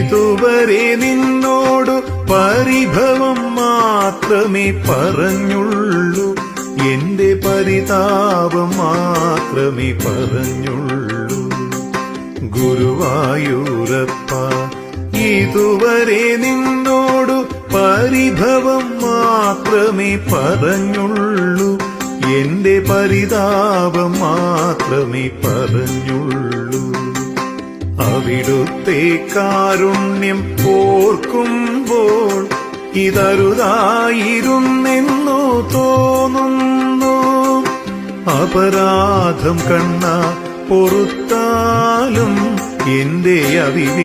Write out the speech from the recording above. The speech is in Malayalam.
ഇതുവരെ നിന്നോടു പരിഭവം മാത്രമേ പറഞ്ഞുള്ളൂ, എന്റെ പരിതാപം മാത്രമേ പറഞ്ഞുള്ളൂ. ഗുരുവായൂരപ്പ, ഇതുവരെ നിന്നോടു പരിഭവം മാത്രമേ പറഞ്ഞുള്ളൂ, എന്റെ പരിതാപം മാത്രമേ പറഞ്ഞുള്ളൂ. അവിടുത്തെ കാരുണ്യം ഓർക്കുമ്പോൾ ഇതരുതായിരുന്നെന്നു തോന്നുന്നു. അപരാധം കണ്ണ പൊറുത്താലും എന്റെ